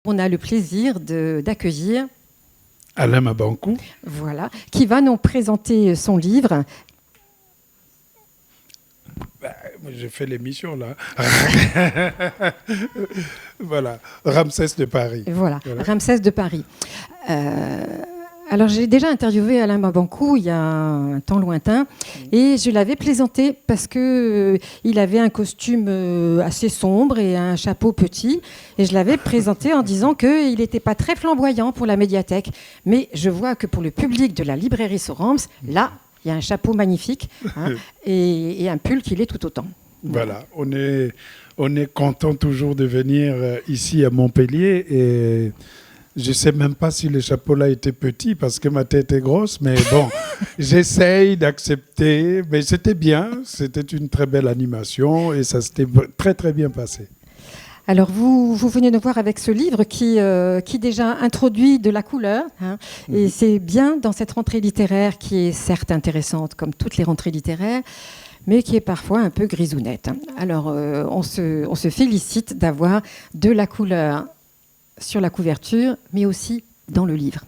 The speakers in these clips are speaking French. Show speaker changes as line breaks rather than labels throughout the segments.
On a le plaisir d'accueillir
Alain Mabankou.
Voilà, qui va nous présenter son livre.
J'ai fait l'émission là. Voilà, Ramsès de Paris.
Voilà. Ramsès de Paris. Alors, j'ai déjà interviewé Alain Mabankou il y a un temps lointain et je l'avais plaisanté parce qu'il avait un costume assez sombre et un chapeau petit. Et je l'avais présenté en disant qu'il n'était pas très flamboyant pour la médiathèque. Mais je vois que pour le public de la librairie Sorams, là, il y a un chapeau magnifique et un pull qui l'est tout autant.
Voilà, on est content toujours de venir ici à Montpellier et... Je ne sais même pas si le chapeau-là était petit parce que ma tête est grosse, mais bon, j'essaye d'accepter. Mais c'était bien, c'était une très belle animation et ça s'était très très bien passé.
Alors vous venez nous voir avec ce livre qui déjà introduit de la couleur. Et c'est bien dans cette rentrée littéraire qui est certes intéressante comme toutes les rentrées littéraires, mais qui est parfois un peu grisounette. Alors on se félicite d'avoir de la couleur sur la couverture, mais aussi dans le livre.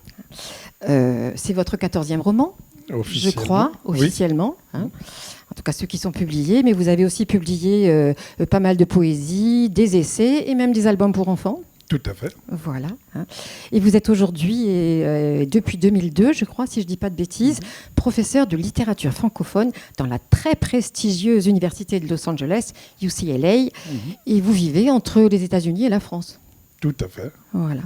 C'est votre 14e roman, je crois, officiellement. Oui. En tout cas, ceux qui sont publiés. Mais vous avez aussi publié pas mal de poésie, des essais et même des albums pour enfants.
Tout à fait.
Voilà. Et vous êtes aujourd'hui, depuis 2002, je crois, si je ne dis pas de bêtises, professeur de littérature francophone dans la très prestigieuse université de Los Angeles, UCLA. Et vous vivez entre les États-Unis et la France.
Tout à fait.
Voilà.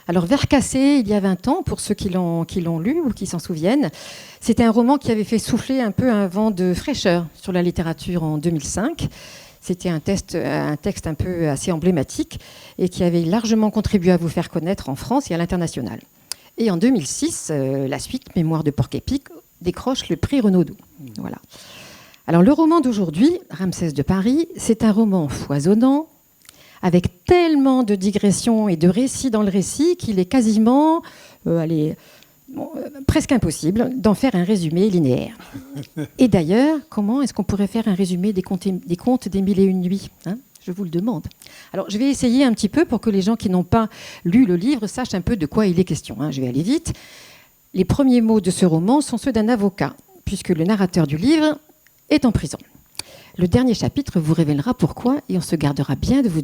Alors, Vercassé, il y a 20 ans, pour ceux qui l'ont lu ou qui s'en souviennent, c'était un roman qui avait fait souffler un peu un vent de fraîcheur sur la littérature en 2005. C'était un texte un peu assez emblématique et qui avait largement contribué à vous faire connaître en France et à l'international. Et en 2006, la suite, Mémoires de Porc-Épic, décroche le prix Renaudot. Voilà. Alors, le roman d'aujourd'hui, Ramsès de Paris, c'est un roman foisonnant, avec tellement de digressions et de récits dans le récit qu'il est quasiment, presque impossible d'en faire un résumé linéaire. Et d'ailleurs, comment est-ce qu'on pourrait faire un résumé des contes des Mille et une nuits, je vous le demande. Alors, je vais essayer un petit peu pour que les gens qui n'ont pas lu le livre sachent un peu de quoi il est question. Je vais aller vite. Les premiers mots de ce roman sont ceux d'un avocat, puisque le narrateur du livre est en prison. Le dernier chapitre vous révélera pourquoi et on se gardera bien de vous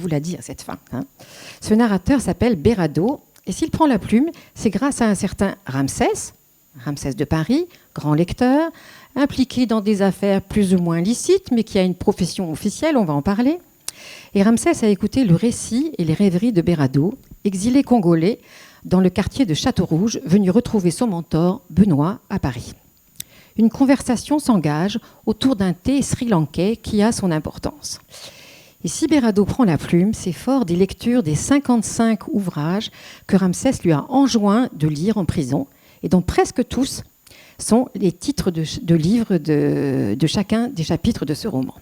la dire, cette fin. Ce narrateur s'appelle Berado et s'il prend la plume, c'est grâce à un certain Ramsès de Paris, grand lecteur, impliqué dans des affaires plus ou moins licites, mais qui a une profession officielle, on va en parler. Et Ramsès a écouté le récit et les rêveries de Berado, exilé congolais dans le quartier de Château-Rouge, venu retrouver son mentor, Benoît, à Paris. Une conversation s'engage autour d'un thé sri-lankais qui a son importance. Et si Berado prend la plume, c'est fort des lectures des 55 ouvrages que Ramsès lui a enjoint de lire en prison, et dont presque tous sont les titres de livres de chacun des chapitres de ce roman.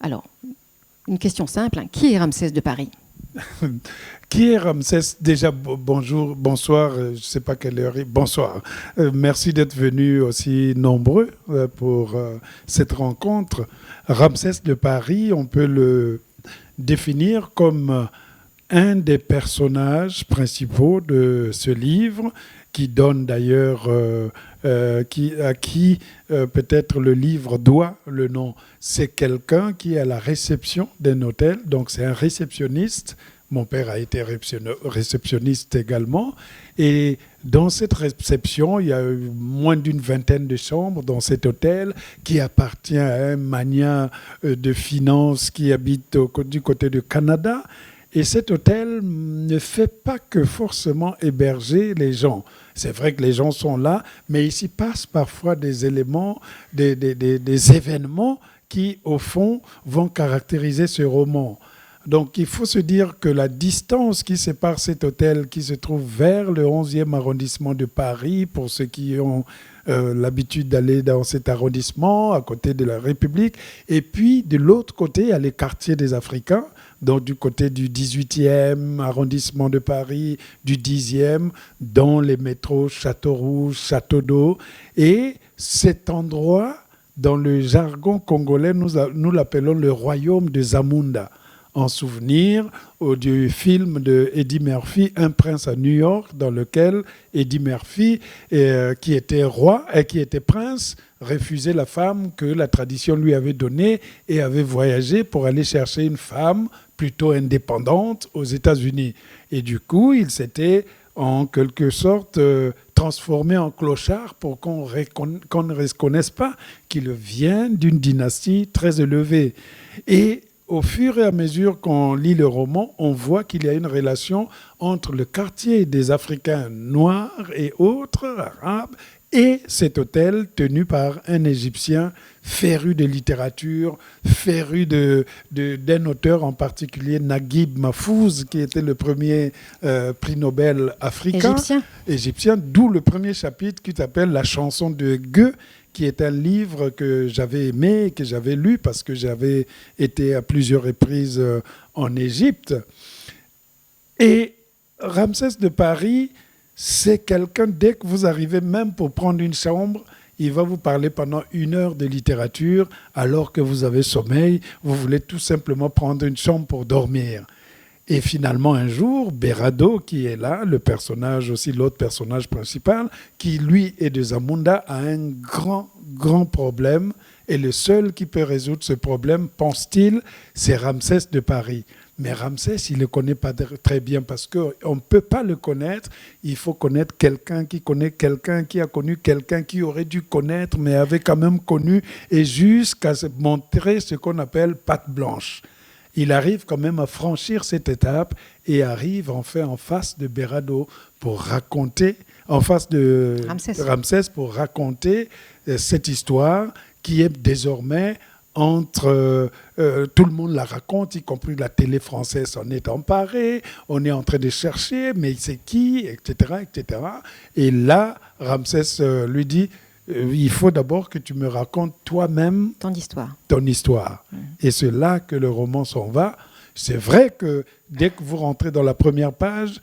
Alors, une question simple, qui est Ramsès de Paris ?
Qui est Ramsès ? Déjà, bonjour, bonsoir, je ne sais pas quelle heure est. Bonsoir. Merci d'être venus aussi nombreux pour cette rencontre. Ramsès de Paris, on peut le définir comme un des personnages principaux de ce livre, qui donne d'ailleurs, à qui peut-être le livre doit le nom. C'est quelqu'un qui est à la réception d'un hôtel, donc c'est un réceptionniste. Mon père a été réceptionniste également. Et dans cette réception, il y a moins d'une vingtaine de chambres dans cet hôtel qui appartient à un magnat de finance qui habite du côté du Canada. Et cet hôtel ne fait pas que forcément héberger les gens. C'est vrai que les gens sont là, mais il s'y passe parfois des éléments, des événements qui, au fond, vont caractériser ce roman. Donc, il faut se dire que la distance qui sépare cet hôtel qui se trouve vers le 11e arrondissement de Paris, pour ceux qui ont l'habitude d'aller dans cet arrondissement, à côté de la République, et puis de l'autre côté, il y a les quartiers des Africains, donc du côté du 18e arrondissement de Paris, du 10e, dans les métros Château-Rouge, Château-d'Eau. Et cet endroit, dans le jargon congolais, nous l'appelons le royaume de Zamunda. en souvenir du film de Eddie Murphy, Un prince à New York, dans lequel Eddie Murphy, qui était roi et qui était prince, refusait la femme que la tradition lui avait donnée et avait voyagé pour aller chercher une femme plutôt indépendante aux États-Unis. Et du coup, il s'était en quelque sorte transformé en clochard pour qu'on ne reconnaisse pas qu'il vient d'une dynastie très élevée. Et au fur et à mesure qu'on lit le roman, on voit qu'il y a une relation entre le quartier des Africains noirs et autres, arabes, et cet hôtel tenu par un Égyptien féru de littérature, féru d'un auteur en particulier, Naguib Mahfouz, qui était le premier prix Nobel africain. Égyptien, d'où le premier chapitre qui s'appelle La chanson de Gueux, qui est un livre que j'avais aimé, que j'avais lu parce que j'avais été à plusieurs reprises en Égypte. Et Ramsès de Paris, c'est quelqu'un, dès que vous arrivez même pour prendre une chambre, il va vous parler pendant 1 heure de littérature, alors que vous avez sommeil, vous voulez tout simplement prendre une chambre pour dormir. Et finalement, un jour, Berado, qui est là, le personnage aussi, l'autre personnage principal, qui lui est de Zamunda, a un grand problème. Et le seul qui peut résoudre ce problème, pense-t-il, c'est Ramsès de Paris. Mais Ramsès, il ne le connaît pas très bien parce qu'on ne peut pas le connaître. Il faut connaître quelqu'un qui connaît quelqu'un qui a connu quelqu'un qui aurait dû connaître, mais avait quand même connu, et jusqu'à se montrer ce qu'on appelle patte blanche. Il arrive quand même à franchir cette étape et arrive enfin en face de Berado pour raconter, en face de Ramsès pour raconter cette histoire qui est désormais entre... tout le monde la raconte, y compris la télé française s'en est emparée, on est en train de chercher, mais c'est qui, etc., etc. Et là, Ramsès lui dit, il faut d'abord que tu me racontes toi-même
ton histoire.
Et c'est là que le roman s'en va. C'est vrai que dès que vous rentrez dans la première page,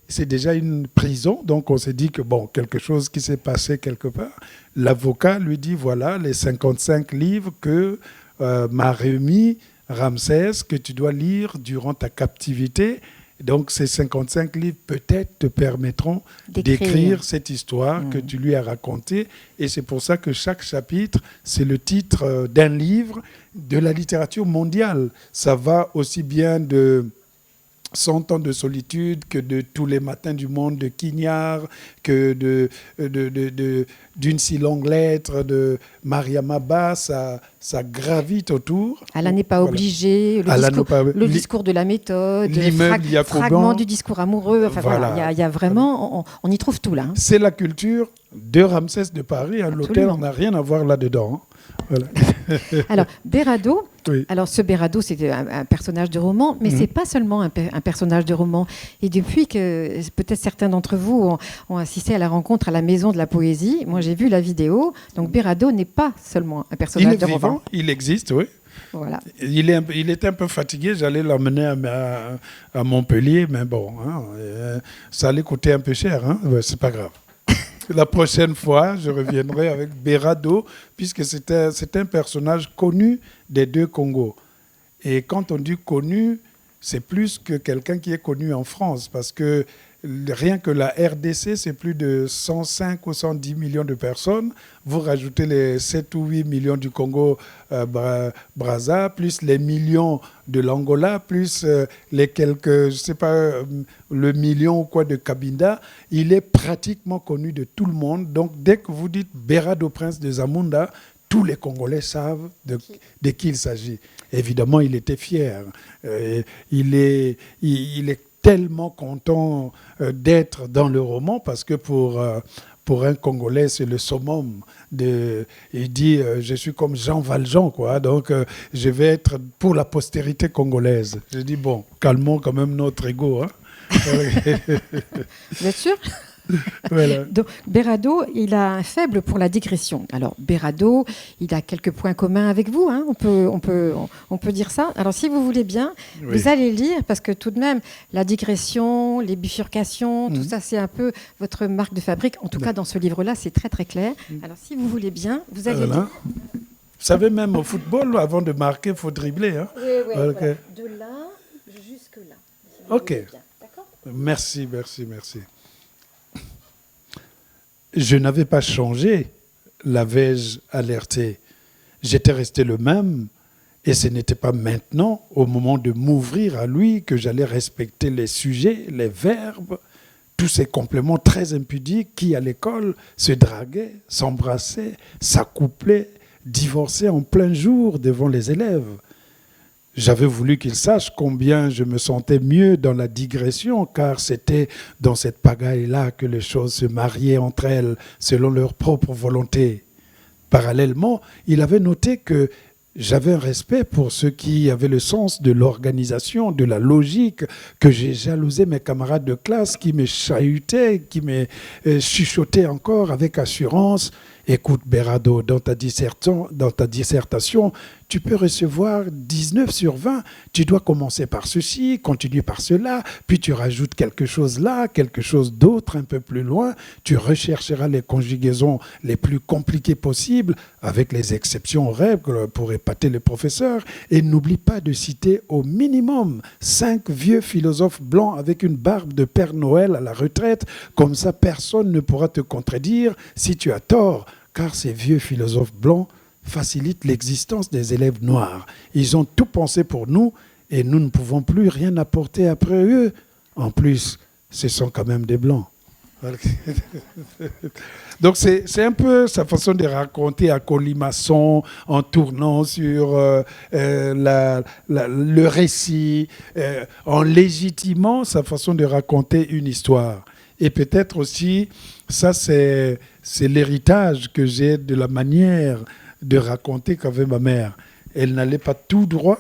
c'est déjà une prison, donc on s'est dit que quelque chose qui s'est passé quelque part. L'avocat lui dit, voilà les 55 livres que m'a remis Ramsès, que tu dois lire durant ta captivité. Donc ces 55 livres peut-être te permettront d'écrire cette histoire que tu lui as racontée. Et c'est pour ça que chaque chapitre, c'est le titre d'un livre de la littérature mondiale. Ça va aussi bien de 100 ans de solitude, que de Tous les matins du monde de Quignard, que d'une si longue lettre de Mariam Abba, ça gravite autour.
Allah n'est pas obligé, le discours de la méthode, fragment du discours amoureux, il y a vraiment, on y trouve tout là.
C'est la culture de Ramsès de Paris, l'hôtel, on n'a rien à voir là-dedans. Voilà.
Alors, Berado, alors ce Berado, c'est un personnage de roman, mais c'est pas seulement un personnage de roman. Et depuis que peut-être certains d'entre vous ont assisté à la rencontre à la Maison de la Poésie, moi j'ai vu la vidéo, donc Berado n'est pas seulement un personnage de roman.
Il existe, oui.
Voilà.
Il était un peu fatigué, j'allais l'emmener à Montpellier, mais ça allait coûter un peu cher, c'est pas grave. La prochaine fois, je reviendrai avec Berado, puisque c'est un personnage connu des deux Congos. Et quand on dit connu, c'est plus que quelqu'un qui est connu en France, parce que rien que la RDC, c'est plus de 105 ou 110 millions de personnes. Vous rajoutez les 7 ou 8 millions du Congo Brazza, plus les millions de l'Angola, plus les quelques, je sais pas, le million ou quoi de Cabinda. Il est pratiquement connu de tout le monde. Donc, dès que vous dites Berado Prince de Zamunda, tous les Congolais savent de qui il s'agit. Évidemment, il était fier. Il est tellement content d'être dans le roman parce que pour un Congolais, c'est le summum. Il dit je suis comme Jean Valjean, quoi. Donc, je vais être pour la postérité congolaise. Je dis calmons quand même notre ego.
Vous êtes sûr ?
Voilà.
Donc, Berado, il a un faible pour la digression. Alors, Berado, il a quelques points communs avec vous, on peut dire ça. Alors, si vous voulez bien, vous allez lire, parce que tout de même, la digression, les bifurcations, tout ça, c'est un peu votre marque de fabrique. En tout cas, dans ce livre-là, c'est très, très clair. Alors, si vous voulez bien, vous allez lire.
savez, même au football, avant de marquer, il faut dribbler. Hein?
Oui,
Ok.
voilà. De là jusque là.
Ok.
D'accord.
Merci. Je n'avais pas changé, l'avais-je alerté. J'étais resté le même. Et ce n'était pas maintenant, au moment de m'ouvrir à lui, que j'allais respecter les sujets, les verbes, tous ces compléments très impudiques qui, à l'école, se draguaient, s'embrassaient, s'accouplaient, divorçaient en plein jour devant les élèves. J'avais voulu qu'il sache combien je me sentais mieux dans la digression, car c'était dans cette pagaille-là que les choses se mariaient entre elles selon leur propre volonté. Parallèlement, il avait noté que j'avais un respect pour ceux qui avaient le sens de l'organisation, de la logique, que j'ai jalousé mes camarades de classe qui me chahutaient, qui me chuchotaient encore avec assurance. Écoute, Berardo, dans ta dissertation, tu peux recevoir 19 sur 20. Tu dois commencer par ceci, continuer par cela, puis tu rajoutes quelque chose là, quelque chose d'autre un peu plus loin. Tu rechercheras les conjugaisons les plus compliquées possibles, avec les exceptions aux règles pour épater le professeur. Et n'oublie pas de citer au minimum 5 vieux philosophes blancs avec une barbe de Père Noël à la retraite. Comme ça, personne ne pourra te contredire si tu as tort. Car ces vieux philosophes blancs facilitent l'existence des élèves noirs. Ils ont tout pensé pour nous et nous ne pouvons plus rien apporter après eux. En plus, ce sont quand même des blancs. Donc c'est un peu sa façon de raconter à colimaçon, en tournant sur le récit, en légitimant sa façon de raconter une histoire. Et peut-être aussi, ça c'est l'héritage que j'ai de la manière de raconter qu'avait ma mère. Elle n'allait pas tout droit,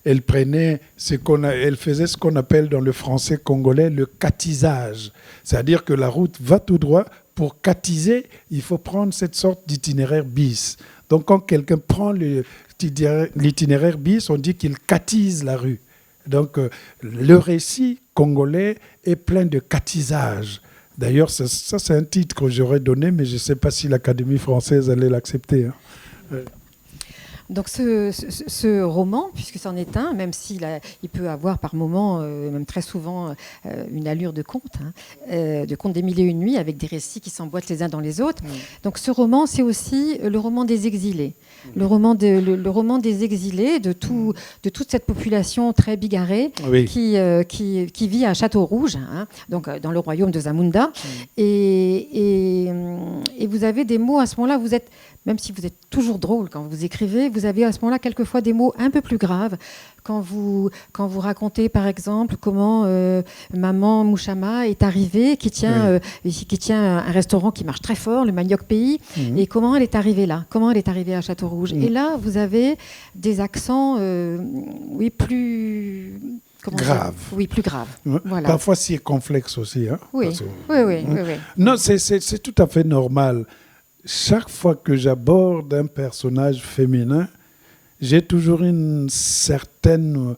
elle faisait ce qu'on appelle dans le français congolais le catisage. C'est-à-dire que la route va tout droit. Pour catiser, il faut prendre cette sorte d'itinéraire bis. Donc quand quelqu'un prend l'itinéraire bis, on dit qu'il catise la rue. Donc le récit congolais est plein de catisage. D'ailleurs, ça c'est un titre que j'aurais donné, mais je ne sais pas si l'Académie française allait l'accepter. Hein.
Donc ce roman, puisque c'en est un, même s'il il peut avoir par moments, même très souvent, une allure de conte, de conte des mille et une nuits, avec des récits qui s'emboîtent les uns dans les autres. Donc ce roman, c'est aussi le roman des exilés. Le roman des exilés, de toute cette population très bigarrée qui vit à Château-Rouge, donc dans le royaume de Zamunda. Et vous avez des mots à ce moment-là, même si vous êtes toujours drôle quand vous écrivez, vous avez à ce moment-là quelquefois des mots un peu plus graves. Quand vous racontez, par exemple, comment maman Mouchama est arrivée, qui tient un restaurant qui marche très fort, le Manioc Pays, et comment elle est arrivée là, comment elle est arrivée à Château-Rouge. Et là, vous avez des accents, plus...
Grave.
Oui, plus grave. Voilà.
Parfois circonflexe aussi. Hein,
oui.
Non, c'est tout à fait normal. Chaque fois que j'aborde un personnage féminin, j'ai toujours une certaine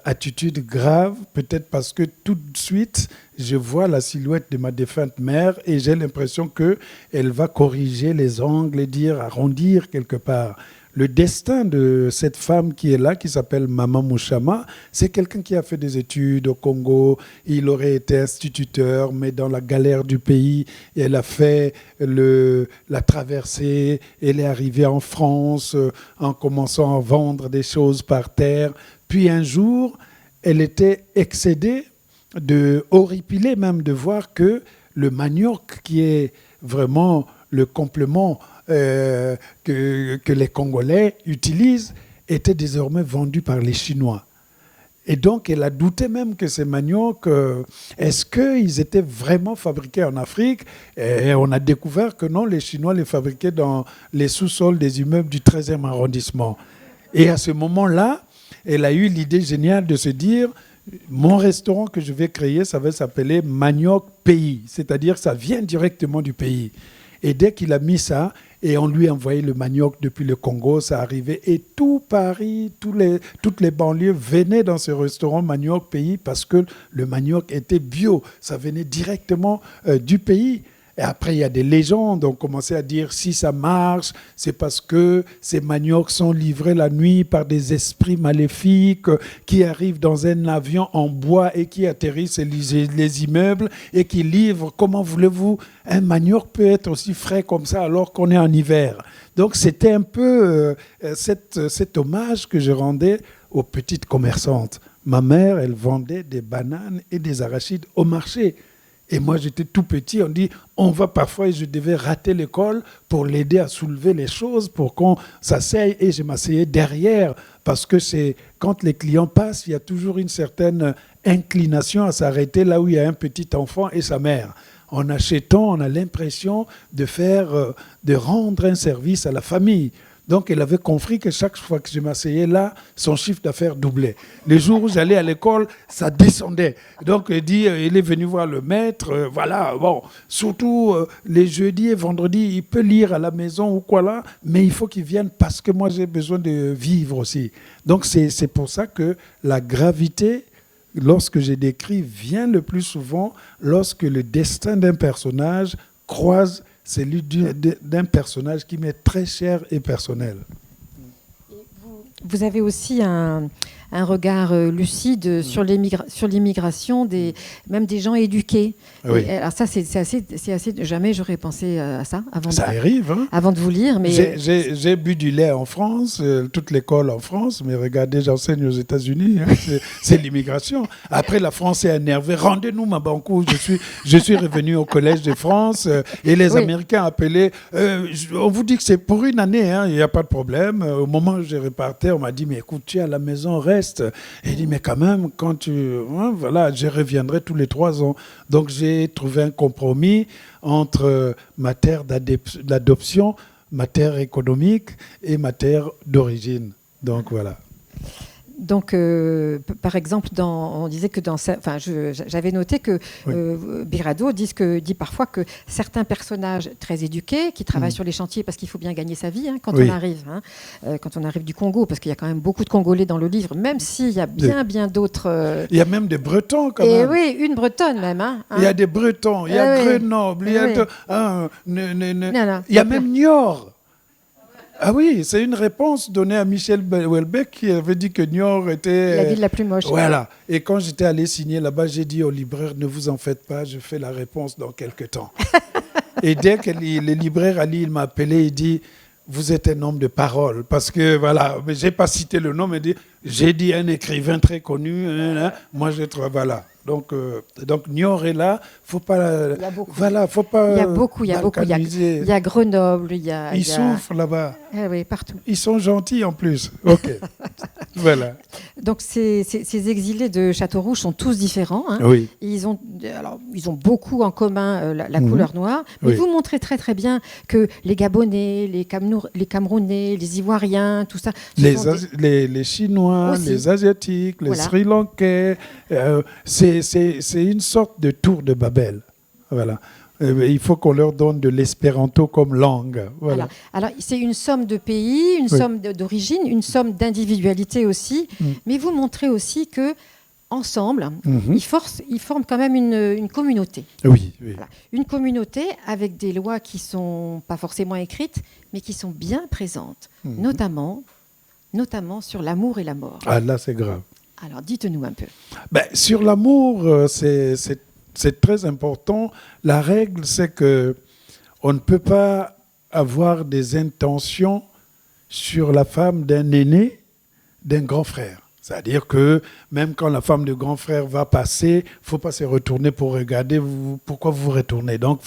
attitude grave, peut-être parce que tout de suite, je vois la silhouette de ma défunte mère et j'ai l'impression qu'elle va corriger les angles et arrondir quelque part. Le destin de cette femme qui est là, qui s'appelle Maman Mouchama, c'est quelqu'un qui a fait des études au Congo. Il aurait été instituteur, mais dans la galère du pays, elle a fait la traversée. Elle est arrivée en France en commençant à vendre des choses par terre. Puis un jour, elle était excédée, horripilée même, de voir que le manioc, qui est vraiment le complément que les Congolais utilisent, était désormais vendu par les Chinois. Et donc, elle a douté même que ces maniocs, est-ce qu'ils étaient vraiment fabriqués en Afrique? Et on a découvert que non, les Chinois les fabriquaient dans les sous-sols des immeubles du 13e arrondissement. Et à ce moment-là, elle a eu l'idée géniale de se dire, mon restaurant que je vais créer, ça va s'appeler Manioc Pays, c'est-à-dire ça vient directement du pays. Et dès qu'il a mis ça, et on lui a envoyé le manioc depuis le Congo, ça arrivait. Et tout Paris, toutes les banlieues venaient dans ce restaurant Manioc Pays parce que le manioc était bio. Ça venait directement du pays. Et après, il y a des légendes. On commençait à dire si ça marche, c'est parce que ces maniocs sont livrés la nuit par des esprits maléfiques qui arrivent dans un avion en bois et qui atterrissent les immeubles et qui livrent. Comment voulez-vous? Un manioc peut être aussi frais comme ça alors qu'on est en hiver. Donc, c'était un peu cet hommage que je rendais aux petites commerçantes. Ma mère, elle vendait des bananes et des arachides au marché. Et moi, j'étais tout petit, on dit, on va parfois, et je devais rater l'école pour l'aider à soulever les choses, pour qu'on s'asseye, et je m'asseyais derrière, parce que c'est quand les clients passent, il y a toujours une certaine inclination à s'arrêter là où il y a un petit enfant et sa mère. En achetant, on a l'impression de rendre un service à la famille. Donc, elle avait compris que chaque fois que je m'asseyais là, son chiffre d'affaires doublait. Les jours où j'allais à l'école, ça descendait. Donc, elle dit, il est venu voir le maître, voilà, bon, surtout les jeudis et vendredis, il peut lire à la maison ou quoi là, mais il faut qu'il vienne parce que moi, j'ai besoin de vivre aussi. Donc, c'est pour ça que la gravité, lorsque j'ai décrit, vient le plus souvent lorsque le destin d'un personnage croise celui d'un personnage qui m'est très cher et personnel.
Vous avez aussi un regard lucide sur l'immigration, même des gens éduqués.
Oui.
Alors ça, c'est assez... Jamais j'aurais pensé à ça
ça arrive, hein?
Avant de vous lire. Mais
j'ai bu du lait en France, toute l'école en France, mais regardez, j'enseigne aux États-Unis. Hein, c'est l'immigration. Après, la France est énervée. Rendez-nous ma banco. Je suis revenu au Collège de France et les Américains appelaient. On vous dit que c'est pour une année, hein, il n'y a pas de problème. Au moment où je repartais, on m'a dit, mais écoute, tu es à la maison, reste. Et il dit, mais quand même, quand voilà, je reviendrai tous les 3 ans. Donc, j'ai trouvé un compromis entre ma terre d'adoption, ma terre économique et ma terre d'origine. Donc, voilà.
Donc, par exemple, on disait que j'avais noté que Birado dit parfois que certains personnages très éduqués qui travaillent sur les chantiers parce qu'il faut bien gagner sa vie quand on arrive, quand on arrive du Congo, parce qu'il y a quand même beaucoup de Congolais dans le livre, même s'il y a bien d'autres.
Il y a même des Bretons quand même.
Oui, une Bretonne même.
Il y a des Bretons, il y a Grenoble, il y a même Niort. Ah oui, c'est une réponse donnée à Michel Houellebecq qui avait dit que Niort était...
La ville la plus moche.
Voilà. Et quand j'étais allé signer là-bas, j'ai dit au libraire, ne vous en faites pas, je fais la réponse dans quelques temps. Et dès que le libraire Ali, il m'a appelé, il dit, vous êtes un homme de parole. Parce que, voilà, mais je n'ai pas cité le nom, mais j'ai dit un écrivain très connu. Moi, je trouve, voilà. Donc Niort est là, faut pas.
Il y a beaucoup.
Voilà, faut pas.
Il y a beaucoup. Il y a Grenoble,
Ils souffrent là-bas.
Oui, partout.
Ils sont gentils en plus. Ok. Voilà.
Donc ces exilés de Châteaurouge sont tous différents. Hein.
Oui.
Ils ont beaucoup en commun la couleur noire. Mais vous montrez très très bien que les Gabonais, les Camerounais, les Ivoiriens, tout ça.
Les Chinois, aussi. Les Asiatiques, les Sri Lankais. C'est une sorte de tour de Babel. Voilà. Il faut qu'on leur donne de l'espéranto comme langue. Voilà.
Alors, c'est une somme de pays, une somme d'origine, une somme d'individualité aussi. Mais vous montrez aussi que ensemble, ils forment quand même une communauté.
Oui.
Voilà. Une communauté avec des lois qui ne sont pas forcément écrites, mais qui sont bien présentes, notamment sur l'amour et la mort.
Ah là, c'est grave.
Alors, dites-nous un peu.
Sur l'amour, c'est très important. La règle, c'est qu'on ne peut pas avoir des intentions sur la femme d'un aîné, d'un grand frère. C'est-à-dire que même quand la femme de grand frère va passer, il ne faut pas se retourner pour regarder pourquoi vous retournez. Donc,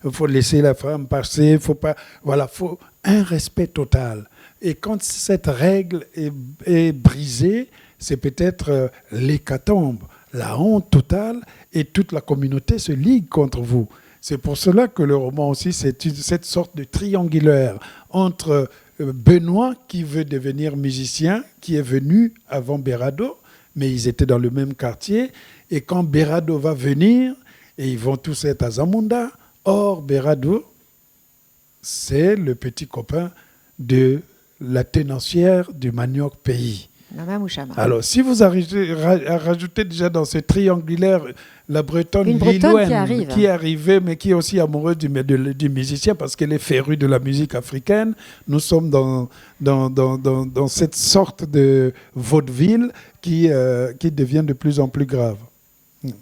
il faut laisser la femme passer. Faut un respect total. Et quand cette règle est brisée, c'est peut-être l'hécatombe, la honte totale, et toute la communauté se ligue contre vous. C'est pour cela que le roman aussi, c'est cette sorte de triangulaire entre Benoît, qui veut devenir musicien, qui est venu avant Berado, mais ils étaient dans le même quartier, et quand Berado va venir, et ils vont tous être à Zamunda, or Berado, c'est le petit copain de la tenancière du manioc pays.
Mama Mouchama.
Alors, si vous rajoutez déjà dans ce triangulaire la Bretonne
Une Bretonne
Lilloine qui est arrivée, mais qui est aussi amoureuse du musicien parce qu'elle est férue de la musique africaine, nous sommes dans cette sorte de vaudeville qui devient de plus en plus grave.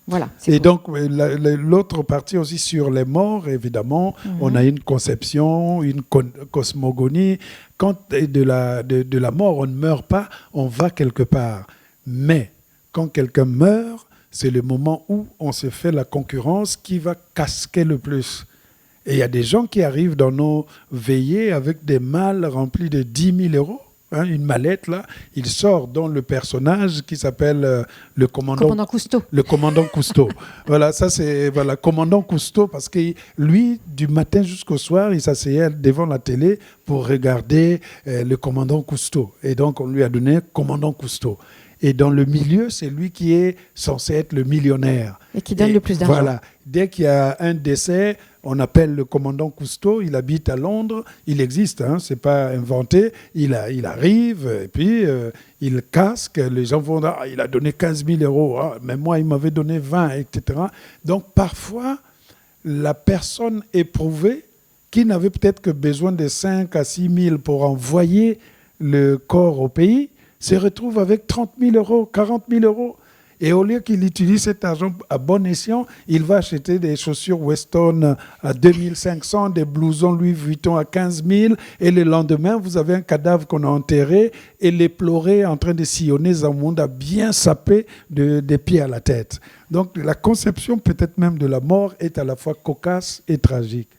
Voilà,
et donc, l'autre partie aussi sur les morts, évidemment, on a une conception, une cosmogonie. Quand de la mort, on ne meurt pas, on va quelque part. Mais quand quelqu'un meurt, c'est le moment où on se fait la concurrence qui va casquer le plus. Et il y a des gens qui arrivent dans nos veillées avec des malles remplis de 10 000 euros. Une mallette, là, il sort dans le personnage qui s'appelle le commandant
Cousteau.
Le commandant Cousteau. Voilà, ça c'est commandant Cousteau, parce que lui, du matin jusqu'au soir, il s'asseyait devant la télé pour regarder le commandant Cousteau. Et donc, on lui a donné commandant Cousteau. Et dans le milieu, c'est lui qui est censé être le millionnaire.
Et qui donne le plus d'argent.
Voilà. Dès qu'il y a un décès, on appelle le commandant Cousteau, il habite à Londres, il existe, c'est pas inventé, il arrive, et puis il casque, les gens vont dire, il a donné 15 000 euros, mais moi il m'avait donné 20, etc. Donc parfois, la personne éprouvée, qui n'avait peut-être que besoin de 5 à 6 000 pour envoyer le corps au pays, se retrouve avec 30 000 euros, 40 000 euros. Et au lieu qu'il utilise cet argent à bon escient, il va acheter des chaussures Weston à 2 500, des blousons Louis Vuitton à 15 000. Et le lendemain, vous avez un cadavre qu'on a enterré et les pleurer en train de sillonner dans le monde à bien saper des pieds à la tête. Donc la conception peut-être même de la mort est à la fois cocasse et tragique.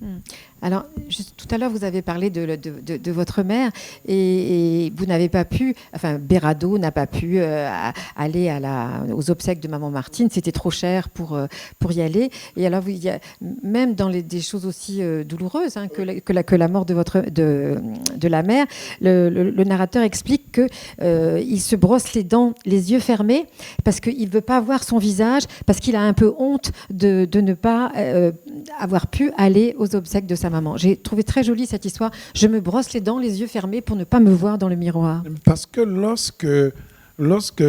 Alors, tout à l'heure, vous avez parlé de votre mère et vous n'avez pas pu, enfin, Berardo n'a pas pu aller aux obsèques de maman Martine. C'était trop cher pour y aller. Et alors, il y a, même dans des choses aussi douloureuses que la mort de la mère, le narrateur explique qu'il se brosse les dents, les yeux fermés, parce qu'il ne veut pas voir son visage, parce qu'il a un peu honte de ne pas avoir pu aller aux obsèques de sa maman. J'ai trouvé très jolie cette histoire. Je me brosse les dents, les yeux fermés, pour ne pas me voir dans le miroir.
Parce que lorsque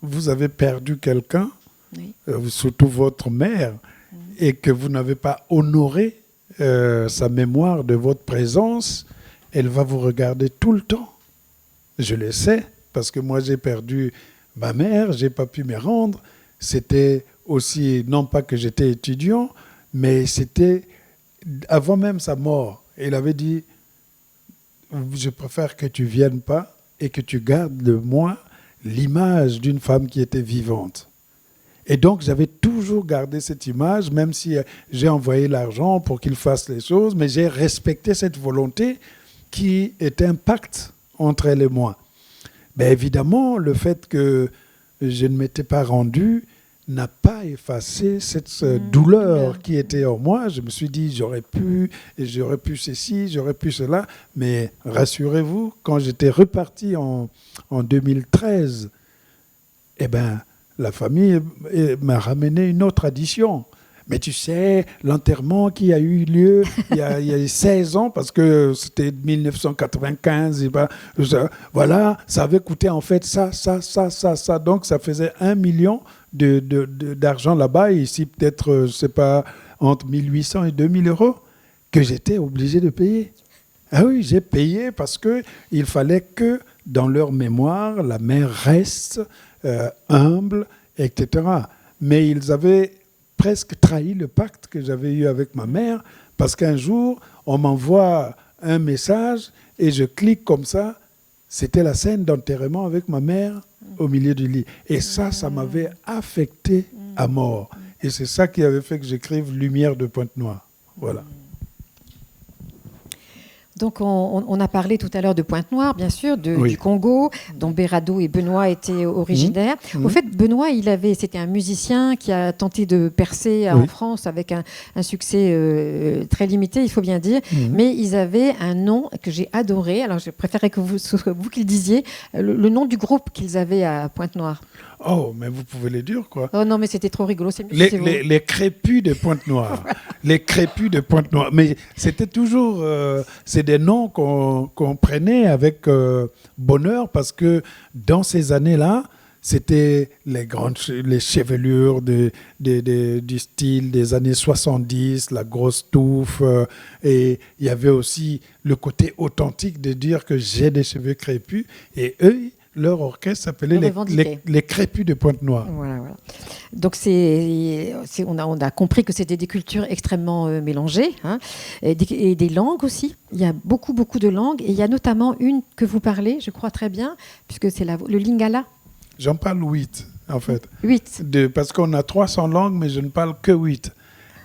vous avez perdu quelqu'un, oui, surtout votre mère, et que vous n'avez pas honoré sa mémoire de votre présence, elle va vous regarder tout le temps. Je le sais, parce que moi j'ai perdu ma mère, j'ai pas pu me rendre. C'était aussi, non pas que j'étais étudiant, mais c'était avant même sa mort. Elle avait dit, je préfère que tu viennes pas et que tu gardes de moi l'image d'une femme qui était vivante. Et donc, j'avais toujours gardé cette image, même si j'ai envoyé l'argent pour qu'il fasse les choses, mais j'ai respecté cette volonté qui était un pacte entre elle et moi. Mais évidemment, le fait que je ne m'étais pas rendu n'a pas effacé cette douleur qui était en moi. Je me suis dit, j'aurais pu ceci, j'aurais pu cela. Mais rassurez-vous, quand j'étais reparti en 2013, la famille m'a ramené une autre tradition. Mais tu sais, l'enterrement qui a eu lieu il y a 16 ans, parce que c'était 1995, voilà, ça avait coûté en fait ça. Donc ça faisait 1 million d'argent là-bas, et ici peut-être, je ne sais pas, entre 1800 et 2000 euros, que j'étais obligé de payer. Ah oui, j'ai payé parce qu'il fallait que dans leur mémoire, la mère reste humble, etc. Mais ils avaient presque trahi le pacte que j'avais eu avec ma mère, parce qu'un jour, on m'envoie un message et je clique comme ça. C'était la scène d'enterrement avec ma mère au milieu du lit. Et ça m'avait affecté à mort. Et c'est ça qui avait fait que j'écrive Lumière de Pointe-Noire. Voilà.
Donc, on a parlé tout à l'heure de Pointe-Noire, bien sûr, du Congo, dont Berardo et Benoît étaient originaires. Au fait, Benoît, c'était un musicien qui a tenté de percer en France avec un succès très limité, il faut bien dire. Mais ils avaient un nom que j'ai adoré. Alors, je préférais que vous qui le disiez, le nom du groupe qu'ils avaient à Pointe-Noire.
Oh, mais vous pouvez les dire, quoi.
Oh non, mais c'était trop rigolo. C'est mieux si c'est vous.
Les crépus de Pointe-Noire. Les crépus de Pointe-Noire. Mais c'était toujours... c'est des noms qu'on prenait avec bonheur parce que dans ces années-là, c'était les chevelures du style des années 70, la grosse touffe. Et il y avait aussi le côté authentique de dire que j'ai des cheveux crépus. Et eux, leur orchestre s'appelait les crépus de Pointe-Noire.
Voilà. Donc, on a compris que c'était des cultures extrêmement mélangées, hein, et des langues aussi. Il y a beaucoup de langues. Et il y a notamment une que vous parlez, je crois très bien, puisque c'est le lingala.
J'en parle 8, en fait.
8.
Parce qu'on a 300 langues, mais je ne parle que 8.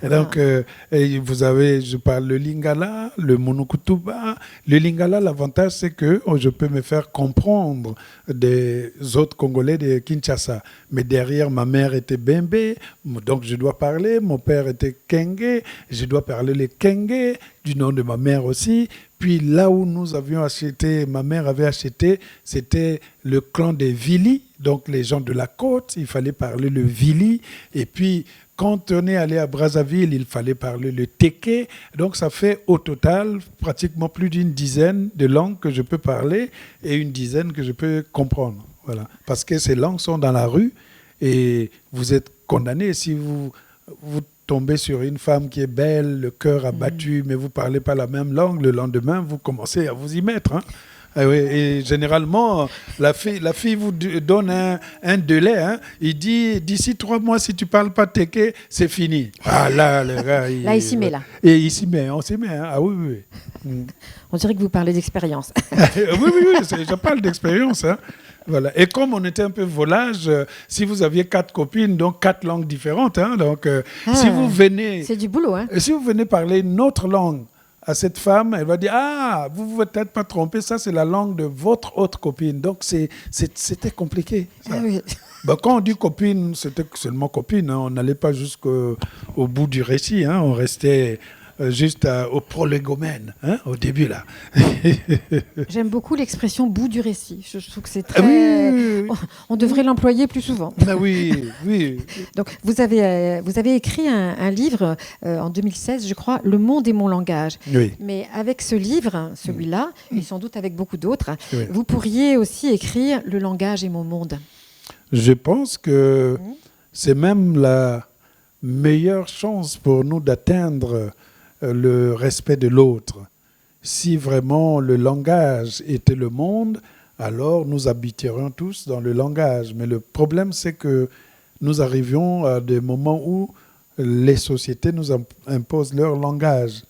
Et donc, je parle le lingala, le monokutuba. Le lingala, l'avantage, c'est que je peux me faire comprendre des autres Congolais de Kinshasa. Mais derrière, ma mère était Bembe, donc je dois parler. Mon père était Kenge, je dois parler le Kenge, du nom de ma mère aussi. Puis là où nous avions acheté, ma mère avait acheté, c'était le clan des Vili, donc les gens de la côte, il fallait parler le Vili. Et puis, quand on est allé à Brazzaville, il fallait parler le Téké. Donc, ça fait au total pratiquement plus d'une dizaine de langues que je peux parler et une dizaine que je peux comprendre. Voilà. Parce que ces langues sont dans la rue et vous êtes condamné si vous tombez sur une femme qui est belle, le cœur abattu, mais vous ne parlez pas la même langue. Le lendemain, vous commencez à vous y mettre. Hein. Et généralement, la fille vous donne un délai. Hein. Il dit, d'ici 3 mois, si tu ne parles pas téké, c'est fini. Ah là, le gars...
Là, il s'y met, là.
Et il s'y met, on s'y met. Hein. Ah oui.
On dirait que vous parlez d'expérience.
oui, je parle d'expérience. Hein. Voilà. Et comme on était un peu volage, si vous aviez 4 copines, donc 4 langues différentes, hein, donc si vous venez...
C'est du boulot, hein.
Si vous venez parler une autre langue à cette femme, elle va dire « Ah, vous ne vous peut-être pas trompé, ça c'est la langue de votre autre copine. » Donc c'était compliqué. Ça. Ah oui. Quand on dit copine, c'était seulement copine. Hein. On n'allait pas jusqu'au bout du récit. Hein. On restait juste au prolégomène, hein, au début là.
J'aime beaucoup l'expression bout du récit. Je trouve que c'est très... Oui. On devrait l'employer plus souvent.
Ah oui.
Donc vous avez écrit un livre en 2016, je crois, Le monde est mon langage.
Oui.
Mais avec ce livre, celui-là, et sans doute avec beaucoup d'autres, vous pourriez aussi écrire Le langage est mon monde.
Je pense que c'est même la meilleure chance pour nous d'atteindre le respect de l'autre. Si vraiment le langage était le monde, alors nous habiterions tous dans le langage. Mais le problème, c'est que nous arrivions à des moments où les sociétés nous imposent leur langage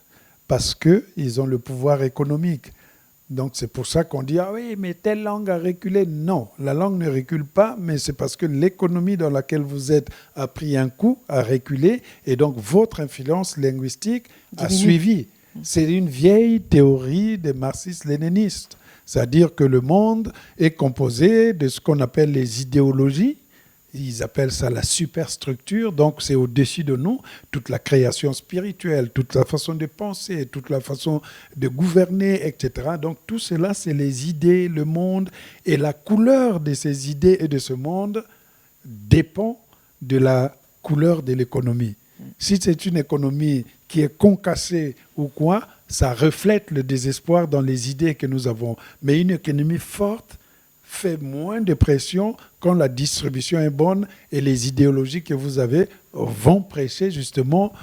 parce qu'ils ont le pouvoir économique. Donc c'est pour ça qu'on dit « Ah oui, mais telle langue a reculé ». Non, la langue ne recule pas, mais c'est parce que l'économie dans laquelle vous êtes a pris un coup, a reculé, et donc votre influence linguistique a suivi. C'est une vieille théorie des marxistes-léninistes. C'est-à-dire que le monde est composé de ce qu'on appelle les idéologies. Ils appellent ça la superstructure, donc c'est au-dessus de nous, toute la création spirituelle, toute la façon de penser, toute la façon de gouverner, etc. Donc tout cela, c'est les idées, le monde, et la couleur de ces idées et de ce monde dépend de la couleur de l'économie. Si c'est une économie qui est concassée ou quoi, ça reflète le désespoir dans les idées que nous avons. Mais une économie forte fait moins de pression quand la distribution est bonne et les idéologies que vous avez vont prêcher justement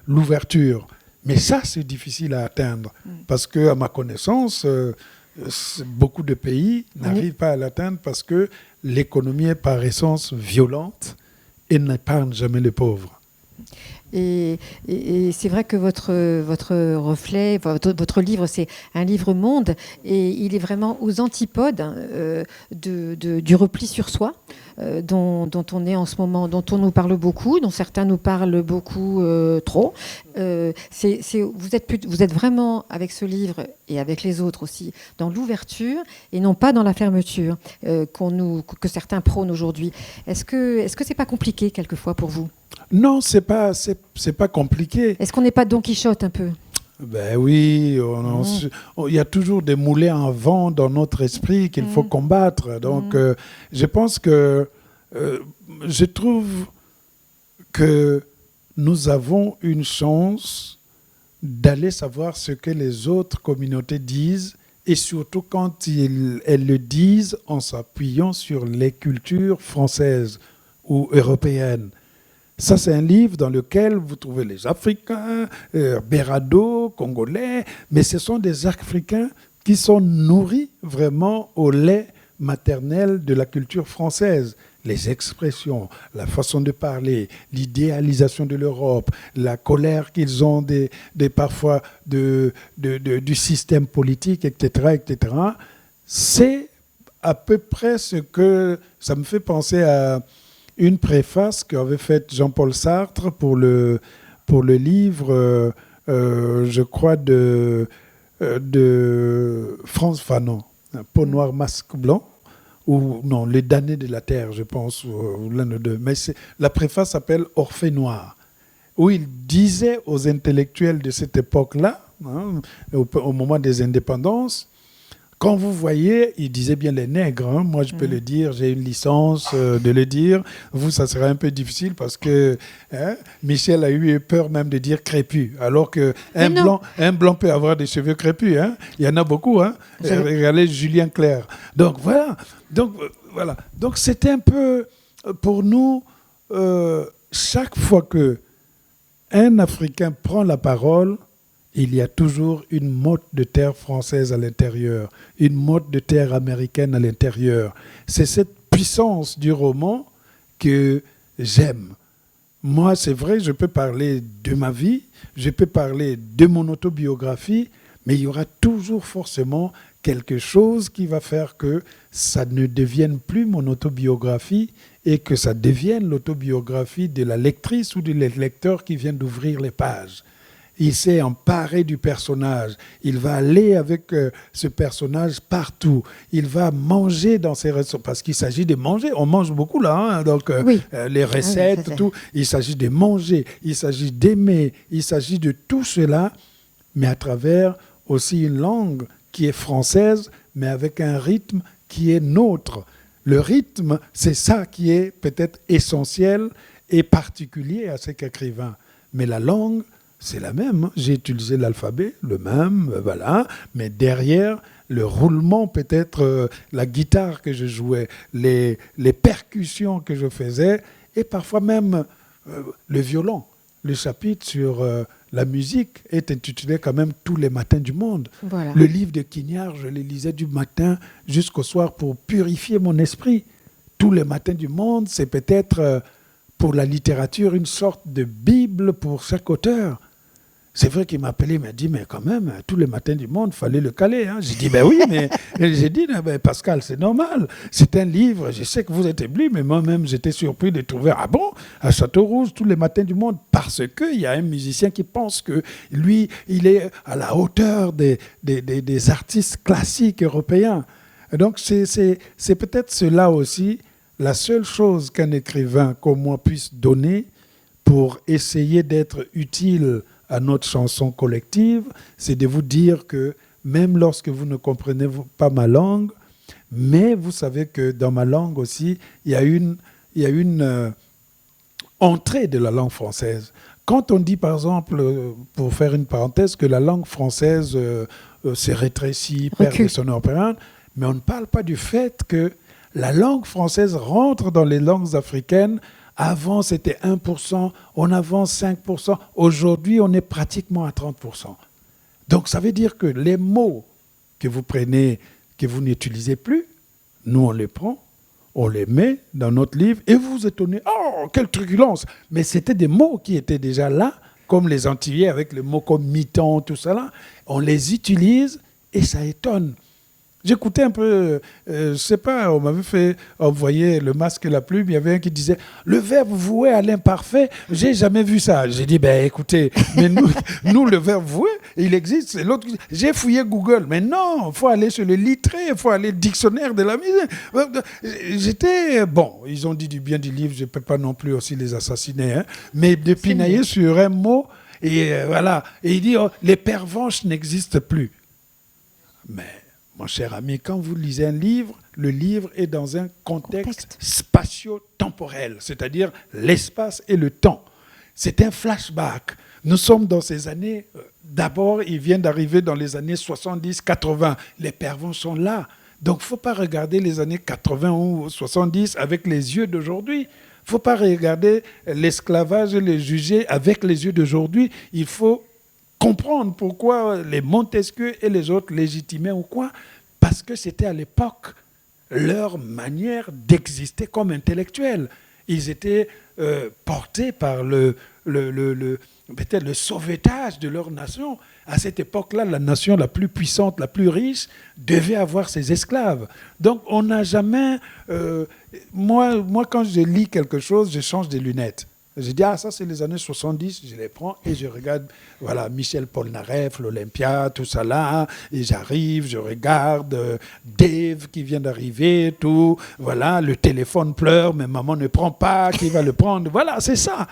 l'ouverture. Mais ça, c'est difficile à atteindre parce qu'à ma connaissance, beaucoup de pays n'arrivent pas à l'atteindre parce que l'économie est par essence violente et n'épargne jamais les pauvres.
Et c'est vrai que votre reflet, votre livre, c'est un livre monde, et il est vraiment aux antipodes du repli sur soi, dont on est en ce moment, dont on nous parle beaucoup, dont certains nous parlent beaucoup trop. Vous êtes vraiment, avec ce livre et avec les autres aussi, dans l'ouverture et non pas dans la fermeture que certains prônent aujourd'hui. Est-ce que c'est pas compliqué quelquefois pour vous ?
Non, c'est pas compliqué.
Est-ce qu'on n'est pas Don Quichotte un peu ?
Ben oui, il y a toujours des moulins à vent dans notre esprit qu'il faut combattre. Donc, je pense que je trouve que nous avons une chance d'aller savoir ce que les autres communautés disent, et surtout quand elles le disent en s'appuyant sur les cultures françaises ou européennes. Ça, c'est un livre dans lequel vous trouvez les Africains, Berado, Congolais, mais ce sont des Africains qui sont nourris vraiment au lait maternel de la culture française. Les expressions, la façon de parler, l'idéalisation de l'Europe, la colère qu'ils ont parfois du système politique, etc., etc. C'est à peu près ce que ça me fait penser à une préface qu'avait faite Jean-Paul Sartre pour le livre, je crois, de Frantz Fanon, Peau noire, masque blanc, ou non, Les damnés de la terre, je pense, ou l'un des deux. Mais la préface s'appelle Orphée noir, où il disait aux intellectuels de cette époque-là, hein, au moment des indépendances, quand vous voyez, il disait bien les nègres, hein, moi je peux le dire, j'ai une licence de le dire, vous ça sera un peu difficile parce que Michel a eu peur même de dire crépus, alors qu'un blanc peut avoir des cheveux crépus, hein. Il y en a beaucoup, hein. Regardez Julien Clerc. Donc voilà, donc c'était un peu pour nous, chaque fois qu'un Africain prend la parole, il y a toujours une motte de terre française à l'intérieur, une motte de terre américaine à l'intérieur. C'est cette puissance du roman que j'aime. Moi, c'est vrai, je peux parler de ma vie, je peux parler de mon autobiographie, mais il y aura toujours forcément quelque chose qui va faire que ça ne devienne plus mon autobiographie et que ça devienne l'autobiographie de la lectrice ou du lecteur qui vient d'ouvrir les pages. Il s'est emparé du personnage. Il va aller avec ce personnage partout. Il va manger dans ses restaurants. Parce qu'il s'agit de manger. On mange beaucoup là. Hein, donc, les recettes, tout. Il s'agit de manger. Il s'agit d'aimer. Il s'agit de tout cela, mais à travers aussi une langue qui est française, mais avec un rythme qui est nôtre. Le rythme, c'est ça qui est peut-être essentiel et particulier à cet écrivain. Mais la langue, c'est la même. J'ai utilisé l'alphabet, le même, voilà. Mais derrière, le roulement, peut-être la guitare que je jouais, les percussions que je faisais, et parfois même le violon. Le chapitre sur la musique est intitulé quand même Tous les matins du monde. Voilà. Le livre de Quignard, je le lisais du matin jusqu'au soir pour purifier mon esprit. Tous les matins du monde, c'est peut-être pour la littérature une sorte de Bible pour chaque auteur. C'est vrai qu'il m'a appelé, il m'a dit, mais quand même, tous les matins du monde, il fallait le caler. Hein. J'ai dit, ben oui, mais j'ai dit, ben, Pascal, c'est normal. C'est un livre, je sais que vous êtes ébloui, mais moi-même, j'étais surpris de trouver, ah bon, à Château-Rouge, tous les matins du monde, parce qu'il y a un musicien qui pense que lui, il est à la hauteur des artistes classiques européens. Et donc, c'est peut-être cela aussi, la seule chose qu'un écrivain comme moi puisse donner pour essayer d'être utile à notre chanson collective, c'est de vous dire que même lorsque vous ne comprenez pas ma langue, mais vous savez que dans ma langue aussi, il y a une entrée de la langue française. Quand on dit, par exemple, pour faire une parenthèse, que la langue française s'est rétrécie, perd de son opérant, mais on ne parle pas du fait que la langue française rentre dans les langues africaines. Avant, c'était 1%, on avance 5%. Aujourd'hui, on est pratiquement à 30%. Donc, ça veut dire que les mots que vous prenez, que vous n'utilisez plus, nous, on les prend, on les met dans notre livre et vous vous étonnez. Oh, quelle truculence! Mais c'était des mots qui étaient déjà là, comme les Antillais avec les mots comme mi-temps, tout ça là. On les utilise et ça étonne. J'écoutais un peu, je ne sais pas, on m'avait fait envoyer Le Masque et la Plume, il y avait un qui disait « Le verbe voué à l'imparfait, j'ai jamais vu ça ». J'ai dit « Ben écoutez, mais nous, le verbe voué, il existe, c'est l'autre. J'ai fouillé Google, mais non, il faut aller sur le littré, il faut aller au dictionnaire de la musique ». J'étais, bon, ils ont dit du bien du livre, je ne peux pas non plus aussi les assassiner, hein, mais de pinailler sur un mot, et voilà. Et il dit oh, « Les pervenches n'existent plus ». Mais... Mon cher ami, quand vous lisez un livre, le livre est dans un contexte spatial. spatio-temporel, c'est-à-dire l'espace et le temps. C'est un flashback. Nous sommes dans ces années, d'abord, il vient d'arriver dans les années 70-80. Les pervers sont là. Donc, il ne faut pas regarder les années 80 ou 70 avec les yeux d'aujourd'hui. Il ne faut pas regarder l'esclavage et les juger avec les yeux d'aujourd'hui. Il faut comprendre pourquoi les Montesquieu et les autres légitimaient ou quoi. Parce que c'était à l'époque leur manière d'exister comme intellectuels. Ils étaient portés par peut-être le sauvetage de leur nation. À cette époque-là, la nation la plus puissante, la plus riche, devait avoir ses esclaves. Donc, on n'a jamais... moi, quand je lis quelque chose, je change des lunettes. Je dis, ça, c'est les années 70, je les prends et je regarde, voilà, Michel Polnareff, l'Olympia, tout ça là, et j'arrive, je regarde Dave qui vient d'arriver, tout, voilà, le téléphone pleure, mais maman ne prend pas, qui va le prendre, voilà, c'est ça.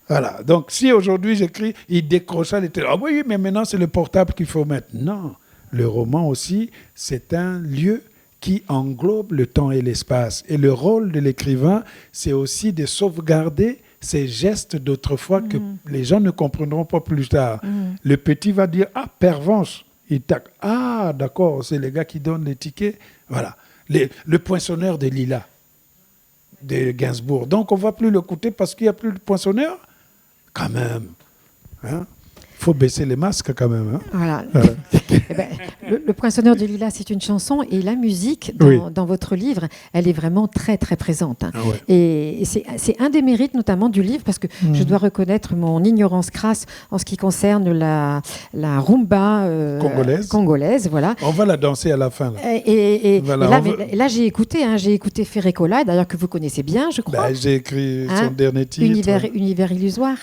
Voilà, donc si aujourd'hui j'écris, il décrocha les téléphones. Ah oui, mais maintenant c'est le portable qu'il faut mettre. Non, le roman aussi, c'est un lieu qui englobe le temps et l'espace. Et le rôle de l'écrivain, c'est aussi de sauvegarder ces gestes d'autrefois que les gens ne comprendront pas plus tard. Le petit va dire, pervenche. Il tac, d'accord, c'est les gars qui donnent les tickets. Voilà, le poinçonneur de Lila, de Gainsbourg. Donc on ne va plus l'écouter parce qu'il n'y a plus de poinçonneur. Quand même, hein? Faut baisser les masques quand même. Hein?
Voilà. Eh ben, le Poinçonneur de Lilas, c'est une chanson et la musique dans votre livre, elle est vraiment très très présente. Hein. Et c'est un des mérites notamment du livre parce que je dois reconnaître mon ignorance crasse en ce qui concerne la rumba congolaise. Voilà.
On va la danser à la fin. Là.
Et là j'ai écouté Ferrecola, d'ailleurs que vous connaissez bien, je crois.
J'ai écrit son dernier titre.
Univers illusoire.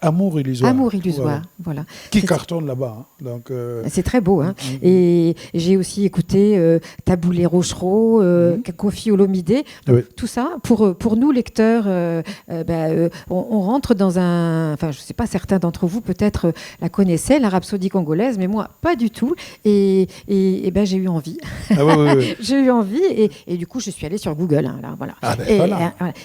Amour illusoire.
Amour illusoire, voilà.
Qui cartonne là-bas. Hein. Donc,
c'est très beau. Hein. Et j'ai aussi écouté Taboulé Rochereau, Kofi Olomide. Tout ça, pour nous, lecteurs, on rentre dans un... Enfin, je ne sais pas, certains d'entre vous peut-être la connaissaient, la Rhapsodie congolaise, mais moi, pas du tout. Et j'ai eu envie. J'ai eu envie et du coup, je suis allée sur Google. Hein, là, voilà.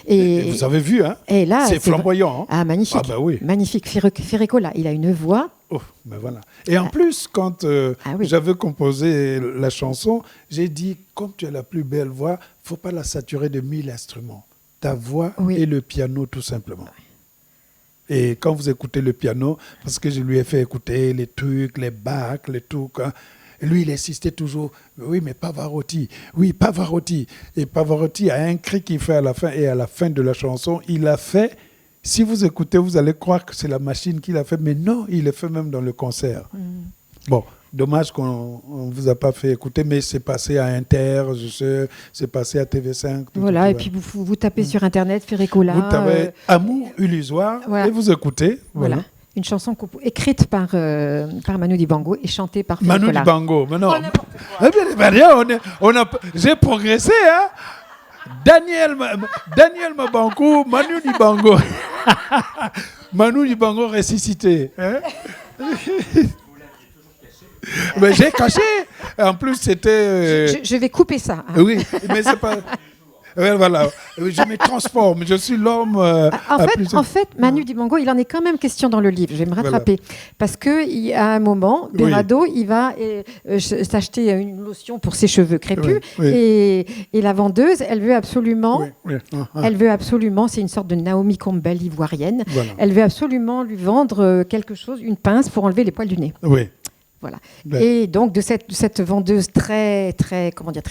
Et vous avez vu, hein.
Et là,
c'est flamboyant. Hein.
Ah, magnifique.
Ah bah oui.
Magnifique. Ferrecola, il a une voix.
Oh, ben voilà. Et en plus, quand j'avais composé la chanson, j'ai dit, comme tu as la plus belle voix, il ne faut pas la saturer de 1000 instruments. Ta voix et le piano, tout simplement. Et quand vous écoutez le piano, parce que je lui ai fait écouter les trucs, les Bach, les trucs... Hein, lui, il insistait toujours, oui, mais Pavarotti, oui, Pavarotti. Et Pavarotti a un cri qu'il fait à la fin, et à la fin de la chanson, il a fait... Si vous écoutez, vous allez croire que c'est la machine qui l'a fait, mais non, il le fait même dans le concert. Bon, dommage qu'on ne vous a pas fait écouter, mais c'est passé à Inter, je sais, c'est passé à TV5.
Voilà, et puis vous tapez sur Internet, Ferrecola.
Vous tapez Amour illusoire, et vous écoutez. Voilà.
Une chanson écrite par Manu Dibango et chantée par Ferrecola.
Manu Dibango, mais non. J'ai progressé, hein. Daniel Mabankou, Manu Dibango. Manu Dibango ressuscité. Hein? Mais j'ai caché. En plus, c'était...
Je vais couper ça. Hein.
Oui, mais c'est pas... Voilà, je me transforme, je suis l'homme...
En fait, Manu Dibango, il en est quand même question dans le livre, je vais me rattraper. Voilà. Parce qu'à un moment, Berado, il va s'acheter une lotion pour ses cheveux crépus, et la vendeuse, elle veut absolument, c'est une sorte de Naomi Campbell ivoirienne, elle veut absolument lui vendre quelque chose, une pince pour enlever les poils du nez.
Oui.
Voilà. Et donc de cette vendeuse très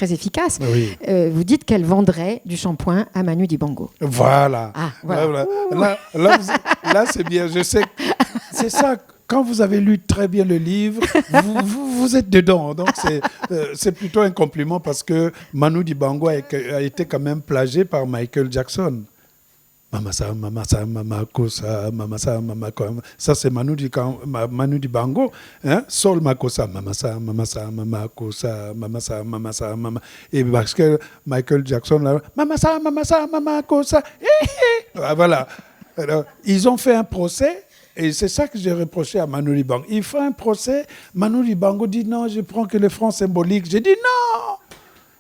efficace, vous dites qu'elle vendrait du shampoing à Manu Dibango.
Voilà. Là, c'est bien. Je sais. C'est ça. Quand vous avez lu très bien le livre, vous êtes dedans. Donc c'est plutôt un compliment parce que Manu Dibango a été quand même plagié par Michael Jackson. Mamasa, mamasa, mamakosa, mamasa, mamakosa. Ça, c'est Manu Dibango. Hein? Sol makosa, mamasa, mamasa, mamakosa, mamasa, mamasa, mama. Et parce que Michael Jackson, là, mamasa, mamasa, mamakosa. Voilà. Alors, ils ont fait un procès. Et c'est ça que j'ai reproché à Manu Dibango. Il fait un procès. Manu Dibango dit non, je prends que les francs symboliques. J'ai dit non.